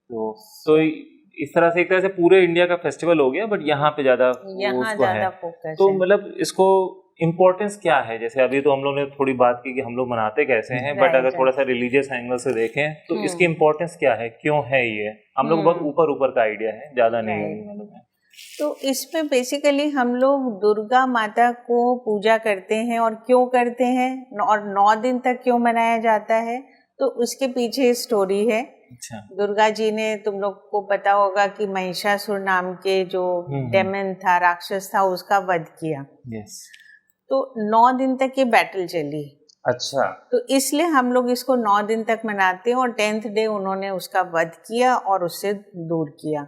तो इस तरह से एक तरह से पूरे इंडिया का फेस्टिवल हो गया, बट यहाँ पे ज्यादा उसको है। तो मतलब इसको इम्पोर्टेंस क्या है? जैसे अभी तो हम लोग ने थोड़ी बात की कि हम लोग मनाते कैसे हैं, बट अगर थोड़ा सा रिलीजियस एंगल से देखें तो इसकी इम्पोर्टेंस क्या है, क्यों है ये? हम लोग बहुत ऊपर का आइडिया है, ज्यादा नहीं है। तो इसमें बेसिकली हम लोग दुर्गा माता को पूजा करते हैं, और क्यों करते हैं और 9 दिन तक क्यों मनाया जाता है, तो उसके पीछे स्टोरी है। अच्छा। दुर्गा जी ने, तुम लोग को पता होगा कि महिषासुर नाम के जो डेमन था, राक्षस था, उसका वध किया। यस। तो 9 दिन तक ये बैटल चली। अच्छा। तो इसलिए हम लोग इसको 9 दिन तक मनाते हैं, और 10th डे उन्होंने उसका वध किया और उससे दूर किया।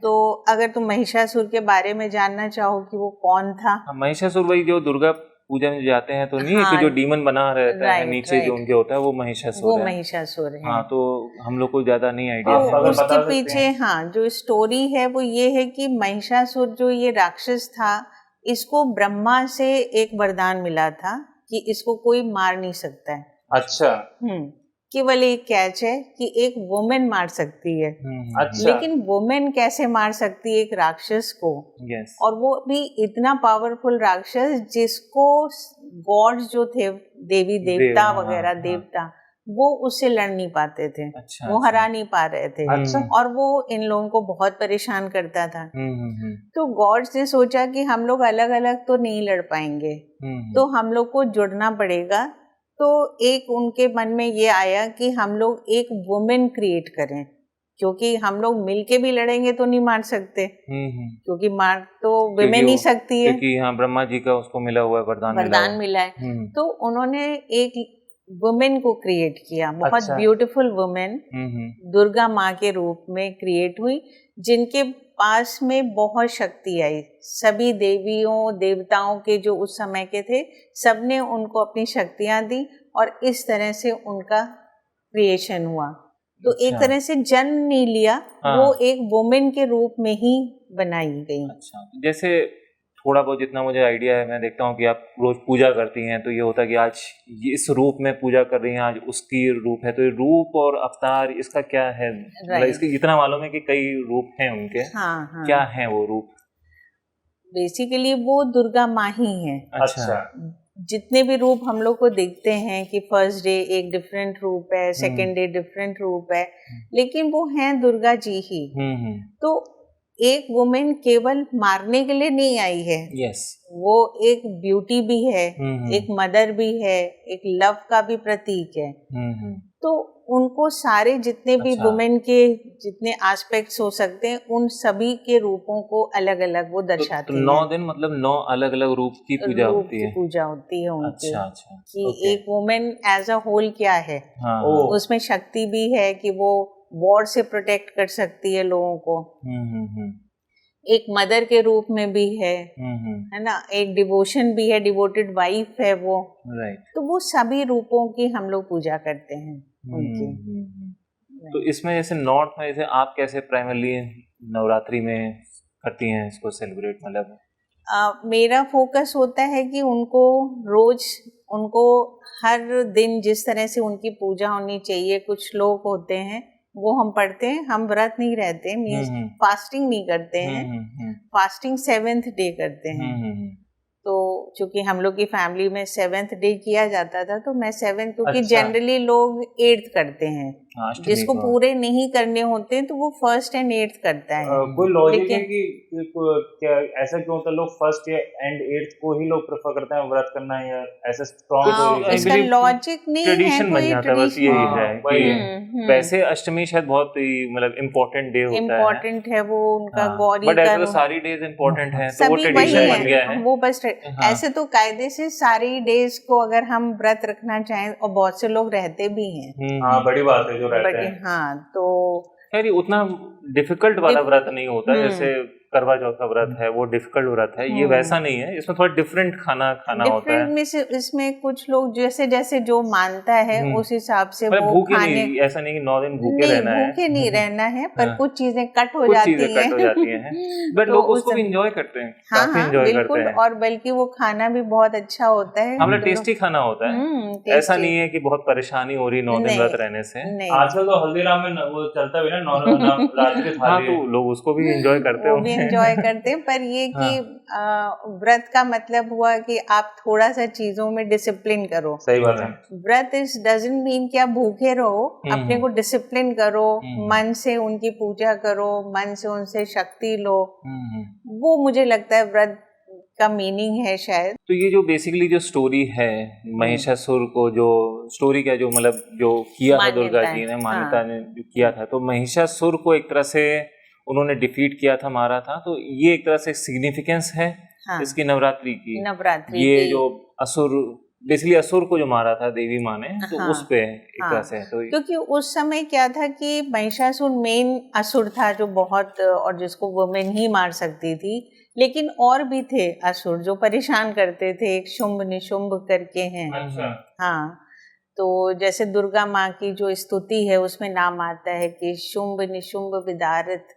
तो अगर तुम महिषासुर के बारे में जानना चाहो कि वो कौन था। महिषासुर वही जो दुर्गा पूजा में जाते हैं तो नहीं है कि जो डीमन बना रहता है नीचे जो उनके होता है, वो महिषासुर है। वो महिषासुर है। हाँ, तो हम लोग को ज्यादा नहीं आइडिया है। उसके पीछे जो स्टोरी है वो ये है कि महिषासुर जो ये राक्षस था, इसको ब्रह्मा से एक वरदान मिला था कि इसको कोई मार नहीं सकता है। अच्छा। केवल एक कैच है कि एक वुमेन मार सकती है। अच्छा। लेकिन वुमेन कैसे मार सकती है एक राक्षस को? yes. और वो भी इतना पावरफुल राक्षस जिसको गॉड्स जो थे, देवी देवता वगैरह देवता, वो उससे लड़ नहीं पाते थे। अच्छा, वो हरा नहीं पा रहे थे। अच्छा। और वो इन लोगों को बहुत परेशान करता था। तो गॉड्स ने सोचा कि हम लोग अलग अलग तो नहीं लड़ पाएंगे, तो हम लोग को जुड़ना पड़ेगा। तो एक उनके मन में ये आया कि हम लोग एक वुमेन क्रिएट करें, क्योंकि हम लोग मिलके भी लड़ेंगे तो नहीं मार सकते, क्योंकि मार तो वुमेन ही सकती है, क्योंकि हाँ ब्रह्मा जी का उसको मिला हुआ है, वरदान मिला है। तो उन्होंने एक वुमेन को क्रिएट किया। बहुत ब्यूटीफुल वुमेन दुर्गा माँ के रूप में क्रिएट हुई, जिनके पास में बहुत शक्ति आई। सभी देवियों देवताओं के जो उस समय के थे, सबने उनको अपनी शक्तियां दी, और इस तरह से उनका क्रिएशन हुआ। तो एक तरह से जन्म नहीं लिया, वो एक वुमेन के रूप में ही बनाई गई। अच्छा। जैसे थोड़ा बहुत जितना मुझे आइडिया है, मैं देखता हूँ कि आप रोज पूजा करती हैं, तो ये होता है कि आज इस रूप में पूजा कर रही हैं, आज उसकी रूप है, तो ये रूप और अवतार इसका क्या है? मतलब इसके इतना मालूम है कि कई रूप हैं उनके। क्या है वो रूप? बेसिकली वो दुर्गा माँ ही है। अच्छा। जितने भी रूप हम लोग को देखते हैं कि फर्स्ट डे एक डिफरेंट रूप है, सेकेंड डे डिफरेंट रूप है, लेकिन वो हैं दुर्गा जी ही। तो एक वुमेन केवल मारने के लिए नहीं आई है। yes. वो एक ब्यूटी भी है, एक मदर भी है, एक लव का भी प्रतीक है। तो उनको सारे जितने भी वुमेन के जितने एस्पेक्ट्स हो सकते हैं, उन सभी के रूपों को अलग अलग वो दर्शाती है। 9 दिन मतलब 9 अलग अलग रूप की पूजा होती है। पूजा होती है उनकी। अच्छा। कि एक वुमेन एज अ होल क्या है। उसमें शक्ति भी है कि वो वॉर से प्रोटेक्ट कर सकती है लोगों को। एक मदर के रूप में भी है ना, एक डिवोशन भी है, डिवोटेड वाइफ है वो। तो वो सभी रूपों की हम लोग पूजा करते हैं उनकी। तो इसमें जैसे नॉर्थ में, जैसे आप कैसे प्राइमरली नवरात्रि में करती हैं इसको सेलिब्रेट? मतलब मेरा फोकस होता है कि उनको रोज, उनको हर दिन जिस तरह से उनकी पूजा होनी चाहिए, कुछ श्लोक होते हैं वो हम पढ़ते हैं। हम व्रत नहीं रहते, मींस फास्टिंग नहीं करते हैं। फास्टिंग 7th डे करते हैं। तो चूंकि हम लोग की फैमिली में 7th डे किया जाता था, तो मैं 7th, क्योंकि जनरली लोग 8th करते हैं, जिसको पूरे नहीं करने होते हैं तो वो 1st and 8th करता है। कोई लॉजिक है कि क्या ऐसा क्यों होता है, लोग 1st and 8th को ही लोग प्रेफर करते हैं व्रत करना, या ऐसा स्ट्रॉन्ग इसका लॉजिक नहीं है, ट्रेडिशन बन जाता है, बस यही है कि वैसे अष्टमी शायद बहुत ही मतलब इम्पोर्टेंट डे होता है, इम्पोर्टेंट है वो उनका गौरी का, बट ऐसे तो सारी डेज इम्पोर्टेंट हैं, तो वो ट्रेडिशन बन गया है। वो बस ऐसे तो कायदे से सारी डेज को अगर हम व्रत रखना चाहें, और बहुत से लोग रहते भी हैं। हाँ, बड़ी बात है जो रहते हैं। हाँ, तो खैर उतना डिफिकल्ट वाला व्रत नहीं होता है, जैसे करवा चौथ का व्रत है वो डिफिकल्ट व्रत है, ये वैसा नहीं है, इसमें थोड़ा डिफरेंट खाना होता है। में से इसमें कुछ लोग जैसे जैसे जो मानता है उस हिसाब से वो भूखे खाने नहीं, ऐसा नहीं कि 9 दिन भूखे रहना है, भूखे नहीं रहना है, पर कुछ चीजें कट हो कुछ जाती चीजें कट हो जाती हैं, बट लोग उसको भी एंजॉय करते हैं, काफी एंजॉय करते हैं, और बल्कि वो खाना भी बहुत अच्छा होता है, हमारा टेस्टी खाना होता है, ऐसा नहीं है कि बहुत परेशानी हो रही 9 दिन व्रत रहने से। आजकल तो हल्दीराम में वो चलता भी ना रात्रि थाली, हाँ, तो लोग उसको भी एंजॉय करते हैं, एंजॉय करते हैं, पर ये कि व्रत का मतलब हुआ कि आप थोड़ा सा चीजों में डिसिप्लिन करो। सही बात है। व्रत डजंट मीन कि आप भूखे रहो, अपने को डिसिप्लिन करो, मन से उनकी पूजा करो, मन से उनसे शक्ति लो, वो मुझे लगता है व्रत का मीनिंग है शायद। तो ये जो बेसिकली जो स्टोरी है महिषासुर को, जो स्टोरी का जो मतलब जो किया था दुर्गा जी ने, मान्यता ने जो किया था, तो महिषासुर को एक तरह से उन्होंने डिफीट किया था, मारा था, तो ये एक तरह से सिग्निफिकेंस है इसकी नवरात्रि की। ये जो असुर, बेसिकली असुर को जो मारा था देवी माँ ने, तो उस पे एक तरह से तो क्योंकि उस समय क्या था कि महिषासुर मेन असुर था जो बहुत, और जिसको वुमेन ही मार सकती थी, लेकिन और भी थे असुर जो परेशान करते थे, एक शुंभ निशुंभ करके हैं। हाँ, तो जैसे दुर्गा माँ की जो स्तुति है उसमें नाम आता है कि शुंभ निशुंभ विदारत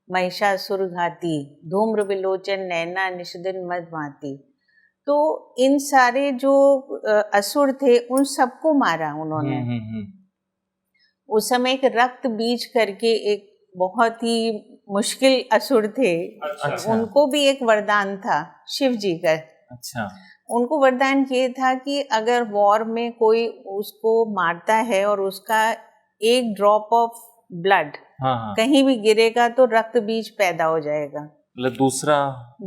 महिषासुर घाती, धूम्र विलोचन नैना निषदिन मदमाती। तो इन सारे जो असुर थे उन सबको मारा उन्होंने। उस समय एक रक्त बीज करके एक बहुत ही मुश्किल असुर थे। अच्छा। उनको भी एक वरदान था शिव जी का। अच्छा। उनको वरदान ये था कि अगर वॉर में कोई उसको मारता है और उसका एक ड्रॉप ऑफ ब्लड कहीं भी गिरेगा तो रक्त बीज पैदा हो जाएगा, मतलब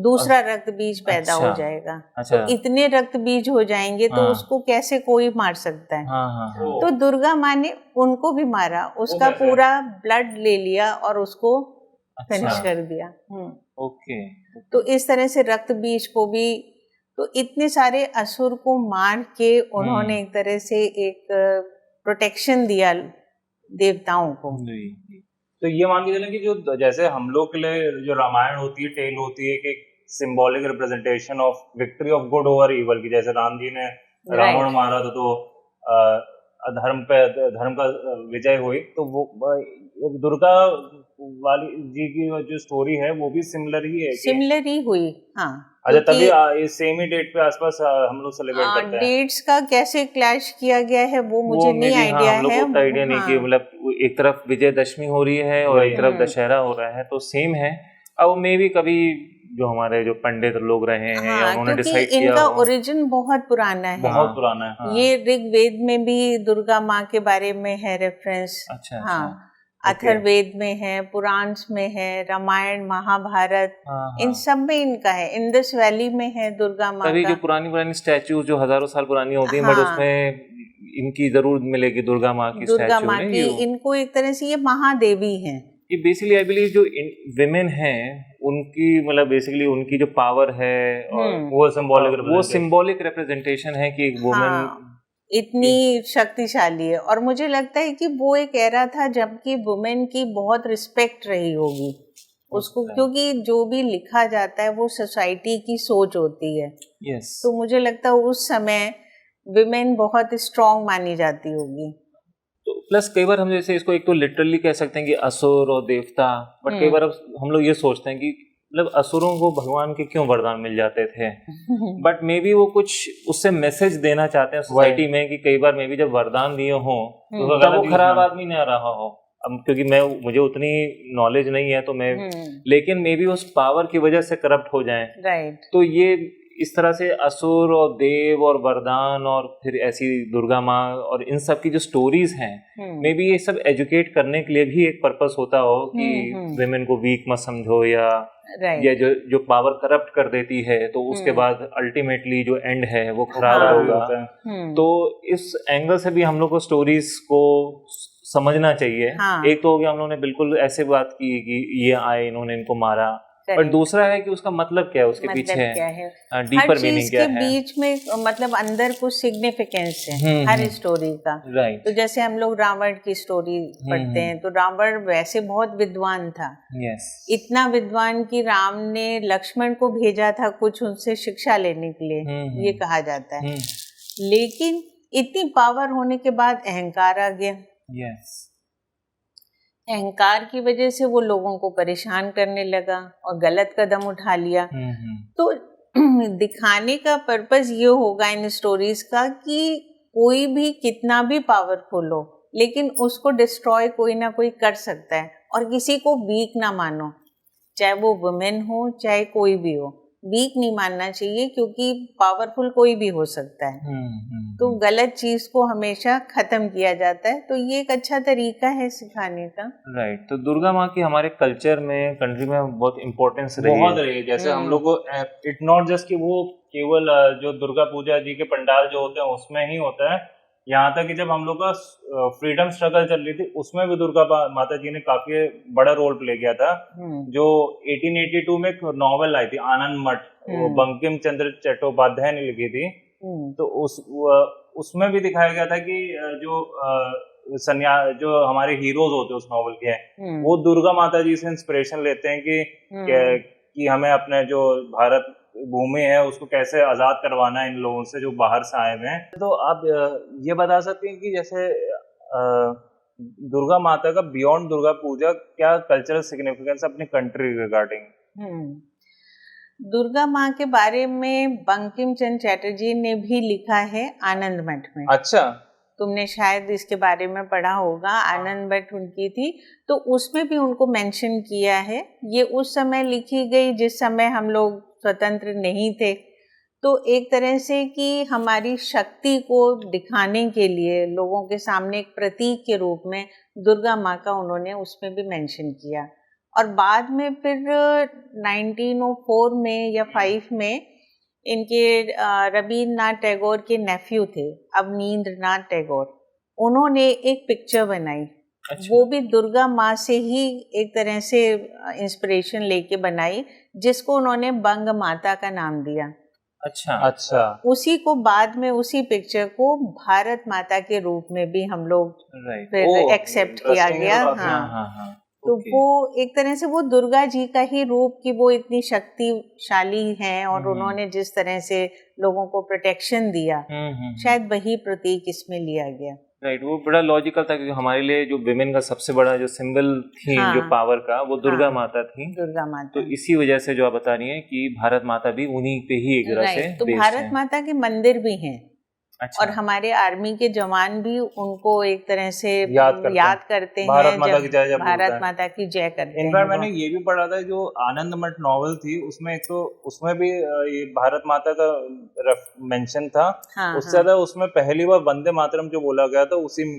दूसरा रक्त बीज पैदा हो जाएगा। अच्छा। तो इतने रक्त बीज हो जाएंगे तो उसको कैसे कोई मार सकता है। तो दुर्गा माँ ने उनको भी मारा, उसका पूरा ब्लड ले लिया और उसको फिनिश कर दिया। ओके। तो इस तरह से रक्त बीज को भी, तो इतने सारे असुर को मार के उन्होंने एक तरह से एक प्रोटेक्शन दिया देवताओं को। तो ये मान के चलें कि जो जैसे हम लोग के लिए जो रामायण होती है, टेल होती है, कि symbolic representation of victory of good over evil की, जैसे राम जी ने रावण मारा था तो धर्म का विजय हुई, तो वो दुर्गा वाली जी की जो स्टोरी है वो भी सिमिलर ही है, सिमिलर ही हुई। हाँ, अच्छा, तभी सेम ही डेट पे आसपास हम लोग सेलिब्रेट करते हैं। डेट्स का कैसे क्लैश किया गया है वो मुझे नहीं आइडिया है। हम लोग को आइडिया नहीं कि मतलब एक तरफ विजयदशमी हो रही है और एक तरफ दशहरा हो रहा है, तो सेम है। अब मे भी कभी जो हमारे जो पंडित लोग रहे हैं या उन्होंने डिसाइड किया, इनका ओरिजिन बहुत पुराना है, बहुत पुराना है। ये ऋग्वेद में भी दुर्गा माँ के बारे में है रेफरेंस। हाँ, अथर्ववेद में है, पुराण्स में है, रामायण महाभारत, इन सब में इनका है। इंडस वैली में है दुर्गा माँ का। जो पुरानी स्टैचू जो हजारों साल पुरानी होती है, बट उसमें इनकी जरूर मिलेगी दुर्गा माँ की, दुर्गा माँ की। इनको एक तरह से ये महादेवी हैं। ये बेसिकली आई बिलीव जो विमेन हैं उनकी, मतलब बेसिकली उनकी जो पावर है और वो सिंबॉलिक रिप्रेजेंटेशन है कि एक वुमेन इतनी शक्तिशाली है। और मुझे लगता है कि वो एक एरा था जबकि वुमेन की बहुत रिस्पेक्ट रही होगी उसको, क्योंकि जो भी लिखा जाता है वो सोसाइटी की सोच होती है। तो मुझे लगता है उस समय विमेन बहुत स्ट्रॉन्ग मानी जाती होगी। तो प्लस कई बार हम जैसे इसको एक तो लिटरली कह सकते हैं कि असुर और देवता, बट कई बार हम लोग ये सोचते हैं कि मतलब असुरों को भगवान के क्यों वरदान मिल जाते थे, बट मे बी वो कुछ उससे मैसेज देना चाहते हैं सोसाइटी में कि कई बार मे बी जब वरदान दिए हो तो वो खराब आदमी नहीं आ रहा हो। अब क्योंकि मुझे उतनी नॉलेज नहीं है तो मैं, लेकिन मे बी उस पावर की वजह से करप्ट हो जाएं। राइट। तो ये इस तरह से असुर और देव और वरदान और फिर ऐसी दुर्गा माँ और इन सब की जो स्टोरीज हैं, मे बी ये सब एजुकेट करने के लिए भी एक पर्पस होता हो कि विमेन को वीक मत समझो, या जो पावर करप्ट कर देती है तो उसके बाद अल्टीमेटली जो एंड है वो खराब होगा। तो इस एंगल से भी हम लोग को स्टोरीज को समझना चाहिए। एक तो हो गया हम लोगों ने बिल्कुल ऐसे बात की कि ये आए, इन्होंने इनको मारा, और दूसरा है कि उसका मतलब क्या है, उसके मतलब पीछे क्या है, डीपर मीनिंग क्या है, हर चीज के बीच में मतलब अंदर कुछ सिग्निफिकेंस है हर स्टोरी का। राइट। तो जैसे हम लोग रावण की स्टोरी पढ़ते हैं, तो रावण वैसे बहुत विद्वान था, इतना विद्वान कि राम ने लक्ष्मण को भेजा था कुछ उनसे शिक्षा लेने के लिए, ये कहा जाता है। लेकिन इतनी पावर होने के बाद अहंकार आ गया। अहंकार की वजह से वो लोगों को परेशान करने लगा और गलत कदम उठा लिया। तो दिखाने का पर्पस ये होगा इन स्टोरीज का कि कोई भी कितना भी पावरफुल हो, लेकिन उसको डिस्ट्रॉय कोई ना कोई कर सकता है, और किसी को वीक ना मानो, चाहे वो वुमेन हो चाहे कोई भी हो, वीक नहीं मानना चाहिए, क्योंकि पावरफुल कोई भी हो सकता है। तो गलत चीज को हमेशा खत्म किया जाता है, तो ये एक अच्छा तरीका है सिखाने का। राइट। तो दुर्गा माँ की हमारे कल्चर में, कंट्री में बहुत इम्पोर्टेंस रही है। जैसे हम लोग को इट नॉट जस्ट कि वो केवल जो दुर्गा पूजा जी के पंडाल जो होते हैं उसमें ही होता है, यहाँ तक कि जब हम लोग का फ्रीडम स्ट्रगल चल रही थी उसमें भी दुर्गा माता जी ने काफी बड़ा रोल प्ले किया था। जो 1882 में एक नॉवेल आई थी आनंद मठ, वो बंकिम चंद्र चट्टोपाध्याय ने लिखी थी, तो उसमें भी दिखाया गया था कि जो हमारे हीरोज होते हैं उस नॉवेल के, वो दुर्गा माता जी से इंस्पिरेशन लेते हैं कि हमें अपने जो भारत भूमि है उसको कैसे आजाद करवाना है इन लोगों से जो बाहर से आए हुए हैं। तो आप ये बता सकते हैं कि जैसे दुर्गा माता का बियॉन्ड दुर्गा पूजा क्या कल्चरल सिग्निफिकेंस अपनी कंट्री रिगार्डिंग? दुर्गा माँ के बारे में बंकिम चंद्र चटर्जी ने भी लिखा है आनंद मठ में। अच्छा, तुमने शायद इसके बारे में पढ़ा होगा, आनंद मठ उनकी थी, तो उसमें भी उनको मेंशन किया है। ये उस समय लिखी गई जिस समय हम लोग स्वतंत्र नहीं थे, तो एक तरह से कि हमारी शक्ति को दिखाने के लिए लोगों के सामने एक प्रतीक के रूप में दुर्गा माँ का उन्होंने उसमें भी मेंशन किया। और बाद में फिर 1904 में या 5 में इनके रवींद्रनाथ टैगोर के नेफ्यू थे अवनींद्रनाथ टैगोर, उन्होंने एक पिक्चर बनाई। अच्छा। वो भी दुर्गा माँ से ही एक तरह से इंस्पिरेशन लेके बनाई, जिसको उन्होंने बंग माता का नाम दिया। अच्छा। उसी को बाद में उसी पिक्चर को भारत माता के रूप में भी हम लोग फिर एक्सेप्ट किया गया। हाँ। तो वो एक तरह से वो दुर्गा जी का ही रूप कि वो इतनी शक्तिशाली हैं और उन्होंने जिस तरह से लोगों को प्रोटेक्शन दिया, शायद वही प्रतीक इसमें लिया गया। राइट। वो बड़ा लॉजिकल था क्योंकि हमारे लिए जो विमेन का सबसे बड़ा जो सिंबल थी, जो पावर का, वो दुर्गा माता थी। दुर्गा माता। तो इसी वजह से जो आप बता रही हैं कि भारत माता भी उन्हीं पे ही एक तरह से तो भारत माता के मंदिर भी हैं। अच्छा। और हमारे आर्मी के जवान भी उनको एक तरह से याद करते हैं, भारत माता की जय, भारत माता की जय करते हैं। इनफैक्ट मैंने ये भी पढ़ा था जो आनंद मठ नॉवेल थी उसमें, एक तो उसमें भी ये भारत माता का मेंशन था। उससे ज्यादा उसमें पहली बार वंदे मातरम जो बोला गया था उसी में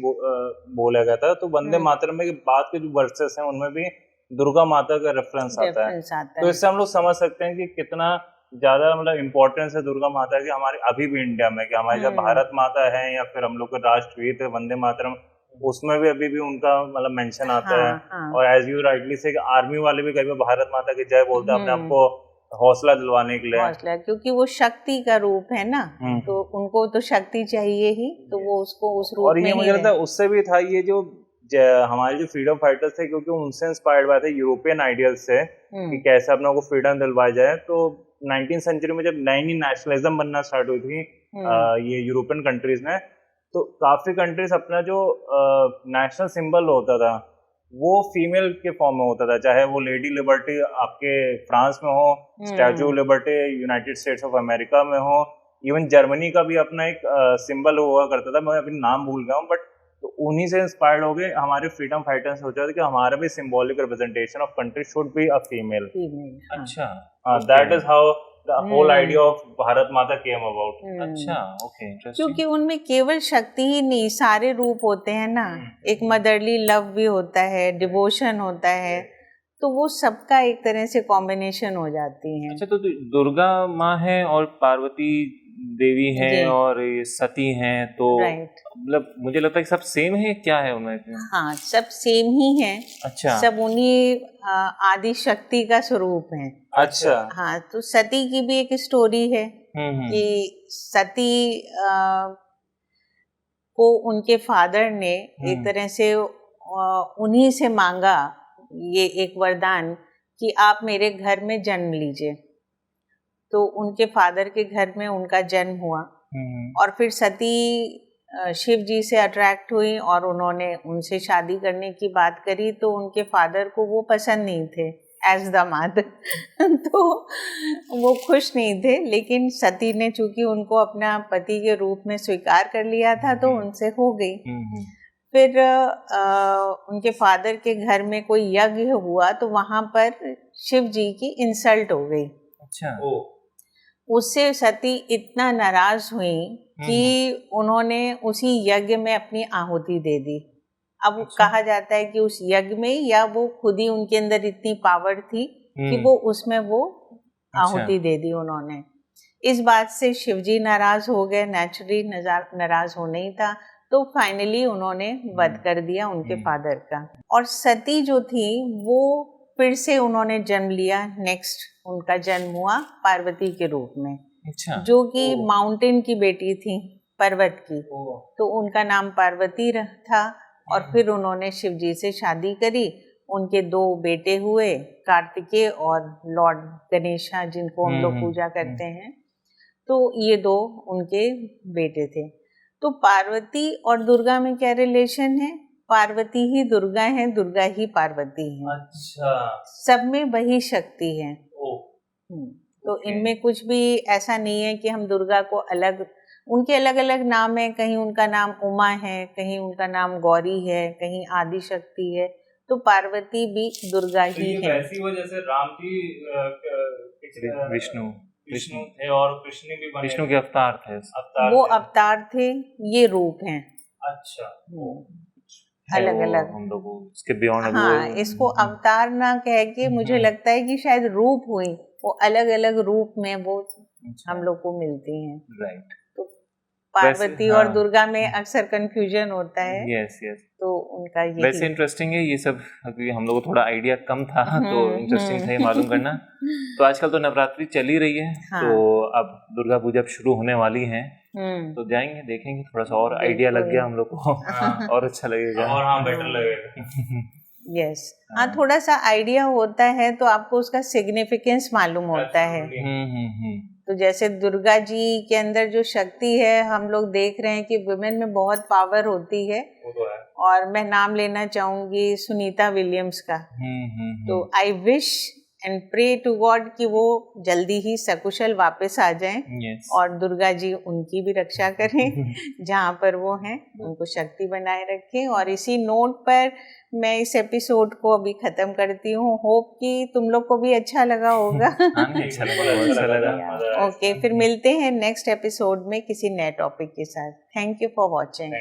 बोला गया था। तो वंदे मातरम में बाद के जो वर्सेस हैं उनमें भी दुर्गा माता का रेफरेंस आता है। तो इससे हम लोग समझ सकते हैं कि कितना ज्यादा मतलब इम्पोर्टेंस है दुर्गा माता की हमारे अभी भी इंडिया में, कि हमारी जब भारत माता है या फिर हम लोग का राष्ट्रगीत है वंदे मातरम, उसमें भी अभी भी उनका मतलब मेंशन आता है। और एज यू राइटली से आर्मी वाले भी कई बार भारत माता की जय बोलते हैं अपने आपको हौसला दिलवाने के लिए। हौसला, क्योंकि वो शक्ति का रूप है ना, तो उनको तो शक्ति चाहिए ही, तो वो उसको उस रूप में। और ये मुझे लगता है उससे भी था ये जो हमारे जो फ्रीडम फाइटर्स थे, क्योंकि उनसे इंस्पायर्ड हुए थे यूरोपियन आइडियल्स से कि कैसे अपनों को फ्रीडम दिलवाया जाए। तो 19th सेंचुरी में जब नई नेशनलिज्म बनना स्टार्ट हुई थी ये यूरोपियन कंट्रीज में, तो काफी कंट्रीज अपना जो नेशनल सिंबल होता था वो फीमेल के फॉर्म में होता था, चाहे वो लेडी लिबर्टी आपके फ्रांस में हो, statue of liberty United states of America में हो, इवन जर्मनी का भी अपना एक सिंबल हुआ करता था, मैं अभी नाम भूल गया हूँ, बट तो उन्हीं से इंस्पायर्ड हो गए हमारे फ्रीडम फाइटर्स सोचा था कि हमारा भी symbolic representation of country should be a female. अच्छा, that is how the whole idea of Bharat Mata came about. अच्छा, ओके, इंटरेस्टिंग। क्योंकि उनमें केवल शक्ति ही नहीं, सारे रूप होते हैं ना, एक मदरली लव भी होता है, डिवोशन होता है, तो वो सबका एक तरह से कॉम्बिनेशन हो जाती है। अच्छा, तो दुर्गा माँ है और पार्वती देवी हैं और ये सती हैं, तो मतलब मुझे लगता है कि सब सेम है, क्या है उनमें? हाँ, सब सेम ही हैं। अच्छा। सब उन्हीं आदि शक्ति का स्वरूप है। अच्छा। हाँ, तो सती की भी एक स्टोरी है कि सती को उनके फादर ने एक तरह से उन्हीं से मांगा ये एक वरदान कि आप मेरे घर में जन्म लीजिए। तो उनके फादर के घर में उनका जन्म हुआ और फिर सती शिव जी से अट्रैक्ट हुई और उन्होंने उनसे शादी करने की बात करी, तो उनके फादर को वो पसंद नहीं थे एज दामाद तो वो खुश नहीं थे, लेकिन सती ने चूंकि उनको अपना पति के रूप में स्वीकार कर लिया था तो उनसे हो गई। फिर उनके फादर के घर में कोई यज्ञ हुआ तो वहां पर शिव जी की इंसल्ट हो गई। अच्छा। उससे सती इतना नाराज हुई कि उन्होंने उसी यज्ञ में अपनी आहुति दे दी। अब कहा जाता है कि उस यज्ञ में या वो खुद ही उनके अंदर इतनी पावर थी कि वो उसमें वो आहुति दे दी उन्होंने। इस बात से शिवजी नाराज हो गए, नेचुरली नाराज होना ही था, तो फाइनली उन्होंने वध कर दिया उनके फादर का। और सती जो थी वो फिर से उन्होंने जन्म लिया, नेक्स्ट उनका जन्म हुआ पार्वती के रूप में। अच्छा। जो कि माउंटेन की बेटी थी, पर्वत की, तो उनका नाम पार्वती था। और फिर उन्होंने शिव जी से शादी करी, उनके 2 बेटे हुए, कार्तिकेय और लॉर्ड गणेशा जिनको हम लोग पूजा करते हैं, तो ये 2 उनके बेटे थे। तो पार्वती और दुर्गा में क्या रिलेशन है? पार्वती ही दुर्गा है, दुर्गा ही पार्वती है। अच्छा। सब में वही शक्ति है। तो इनमें कुछ भी ऐसा नहीं है कि हम दुर्गा को अलग, उनके अलग अलग नाम है, कहीं उनका नाम उमा है, कहीं उनका नाम गौरी है, कहीं आदि शक्ति है, तो पार्वती भी दुर्गा ही है। वैसी वो जैसे राम जी विष्णु थे और कृष्ण भी बने, विष्णु के अवतार थे, वो अवतार थे, ये रूप हैं। अच्छा। अलग अलग हम लोग इसके बियॉन्ड। हाँ, इसको अवतार ना कह के मुझे लगता है कि शायद रूप हुई, वो अलग अलग रूप में वो हम लोग को मिलती हैं। राइट। तो पार्वती और दुर्गा में अक्सर कंफ्यूजन होता है। Yes yes. तो उनका ये वैसे इंटरेस्टिंग है ये सब, क्योंकि हम लोग को थोड़ा आइडिया कम था, तो इंटरेस्टिंग था ये मालूम करना। तो आजकल तो नवरात्रि चली रही है, तो अब दुर्गा पूजा शुरू होने वाली है, तो जाएंगे देखेंगे, थोड़ा सा और आइडिया लग गया हम लोग को और अच्छा लगेगा और बेटर लगेगा। यस, हाँ, थोड़ा सा आइडिया होता है तो आपको उसका सिग्निफिकेंस मालूम होता है। तो जैसे दुर्गा जी के अंदर जो शक्ति है, हम लोग देख रहे हैं कि वुमेन में बहुत पावर होती है, और मैं नाम लेना चाहूंगी सुनीता विलियम्स का। तो I wish and pray to God कि वो जल्दी ही सकुशल वापस आ जाएं, और दुर्गा जी उनकी भी रक्षा करें जहाँ पर वो हैं, उनको शक्ति बनाए रखें। और इसी नोट पर मैं इस एपिसोड को अभी खत्म करती हूँ। होप कि तुम लोग को भी अच्छा लगा होगा। अच्छा लगा। ओके, फिर मिलते हैं नेक्स्ट एपिसोड में किसी नए टॉपिक के साथ। Thank you for watching.